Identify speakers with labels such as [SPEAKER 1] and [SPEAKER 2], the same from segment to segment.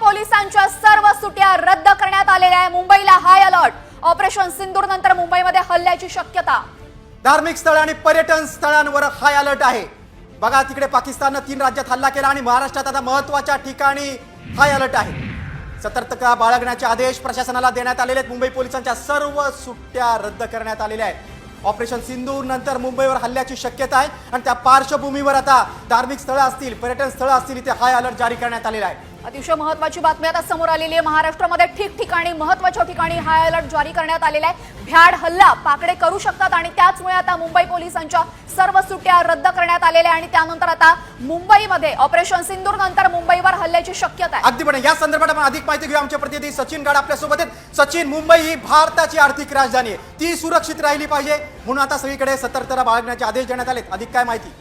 [SPEAKER 1] पोलिसांच्या सर्व सुट्ट्या रद्द करण्यात आलेल्या आहे। मुंबईला हाय अलर्ट। ऑपरेशन सिंदूर नंतर मुंबईमध्ये हल्ल्याची शक्यता।
[SPEAKER 2] धार्मिक स्थळ आणि पर्यटन स्थळांवर हाय अलर्ट आहे। बघा तिकडे पाकिस्तानने 3 राज्यात हल्ला केला आणि महाराष्ट्रात आता महत्त्वाच्या ठिकाणी हाय अलर्ट आहे। सतर्कता बाळगण्याचे आदेश प्रशासनाला देण्यात आलेले आहेत। मुंबई पोलिसांच्या सर्व सुट्ट्या रद्द करण्यात आलेल्या आहेत। ऑपरेशन सिंदूर नंतर मुंबईवर हल्ल्याची शक्यता आहे आणि त्या पार्श्वभूमीवर आता धार्मिक स्थळ असतील पर्यटन स्थळ असतील इथे हाय अलर्ट जारी करण्यात आलेला आहे।
[SPEAKER 1] अतिशय महत्त्वाची बातमी आता समोर आलेली आहे। महाराष्ट्रामध्ये ठिकठिकाणी महत्त्वाच्या ठिकाणी हाय अलर्ट जारी करण्यात आलेला आहे। भ्याड हल्ला पाकडे करू शकतात आणि त्याचमुळे आता मुंबई पोलिसांच्या सर्व सुट्ट्या रद्द करण्यात आलेल्या आणि त्यानंतर आता मुंबईमध्ये ऑपरेशन सिंदूर नंतर मुंबईवर हल्ल्याची शक्यता आहे।
[SPEAKER 2] अगदी पण या संदर्भात आपण अधिक माहिती घेऊ। आमचे प्रतिनिधी सचिन गाड आपल्या सोबत आहेत। सचिन, मुंबई ही भारताची आर्थिक राजधानी आहे, ती सुरक्षित राहिली पाहिजे म्हणून आता सगळीकडे सतर्कता बाळगण्याचे आदेश देण्यात आलेत। अधिक काय माहिती?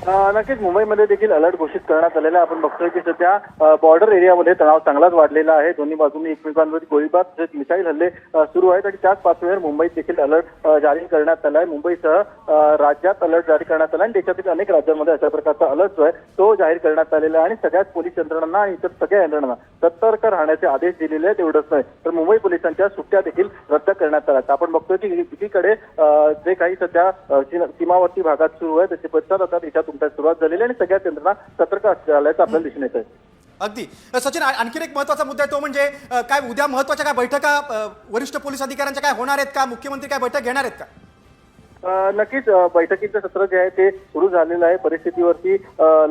[SPEAKER 3] नक्कीच मुंबईमध्ये देखील अलर्ट घोषित करण्यात आलेला आहे। आपण बघतोय की सध्या बॉर्डर एरियामध्ये तणाव चांगलाच वाढलेला आहे। दोन्ही बाजूंनी एकमेकांवर गोळीबार तसेच मिसाईल हल्ले सुरू आहेत आणि त्याच पार्श्वभूमीवर मुंबईत देखील अलर्ट जारी करण्यात आला आहे। मुंबईसह राज्यात अलर्ट जारी करण्यात आला आणि देशातील अनेक राज्यांमध्ये अशा प्रकारचा अलर्ट जो आहे तो जाहीर करण्यात आलेला आहे आणि सगळ्याच पोलीस यंत्रणांना आणि इतर सगळ्या यंत्रणांना सतर्क राहण्याचे आदेश दिलेले आहेत। एवढंच नाही तर मुंबई पोलिसांच्या सुट्ट्या देखील रद्द करण्यात आल्या। आपण बघतोय की एकीकडे जे काही सध्या सीमावर्ती भागात सुरू आहे त्याचे पश्चात आता देशात सुरुवात झालेली आणि सगळ्याच यंत्रणा सतर्क असल्याचं आपल्याला दिसून येत आहे।
[SPEAKER 2] अगदी सचिन, आणखी एक महत्त्वाचा मुद्दा आहे तो म्हणजे काय उद्या महत्त्वाच्या काय बैठका वरिष्ठ पोलीस अधिकाऱ्यांच्या काय होणार आहेत का? मुख्यमंत्री काय बैठक घेणार आहेत का?
[SPEAKER 3] नक्कीच बैठकीचं सत्र जे आहे ते सुरू झालेलं आहे। परिस्थितीवरती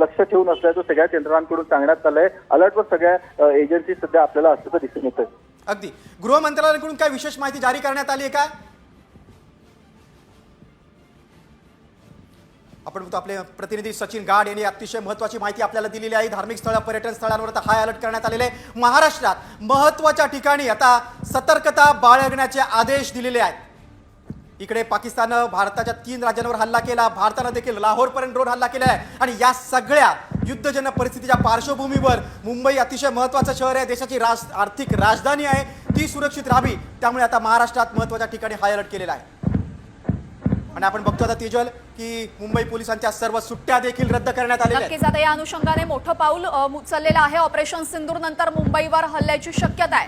[SPEAKER 3] लक्ष ठेवून असल्याचं सगळ्याच यंत्रणांकडून सांगण्यात आलंय। अलर्टवर सगळ्या एजन्सी सध्या आपल्याला असल्याचं दिसून येत आहे।
[SPEAKER 2] अगदी गृह मंत्रालयाकडून काय विशेष माहिती जारी करण्यात आली आहे का? आपण बघतो आपले प्रतिनिधी सचिन गाड यांनी अतिशय महत्त्वाची माहिती आपल्याला दिलेली आहे। धार्मिक स्थळ पर्यटन स्थळांवर आता हाय अलर्ट करण्यात आलेले आहे। महाराष्ट्रात महत्त्वाच्या ठिकाणी आता सतर्कता बाळगण्याचे आदेश दिलेले आहेत। इकडे पाकिस्ताननं भारताच्या 3 राज्यांवर हल्ला केला, भारतानं देखील लाहोरपर्यंत ड्रोन हल्ला केला आहे आणि या सगळ्या युद्धजन्य परिस्थितीच्या पार्श्वभूमीवर मुंबई अतिशय महत्त्वाचं शहर आहे, देशाची आर्थिक राजधानी आहे, ती सुरक्षित राहावी त्यामुळे आता महाराष्ट्रात महत्त्वाच्या ठिकाणी हाय अलर्ट केलेला आहे। आणि आपण बघतो आता तेजल की मुंबई पोलिसांच्या सर्व सुट्ट्या देखील रद्द करण्यात आलेल्या आहेत।
[SPEAKER 1] नक्कीच आता या अनुषंगाने मोठं पाऊल उचललेलं आहे। ऑपरेशन सिंदूर नंतर मुंबईवर हल्ल्याची शक्यता आहे।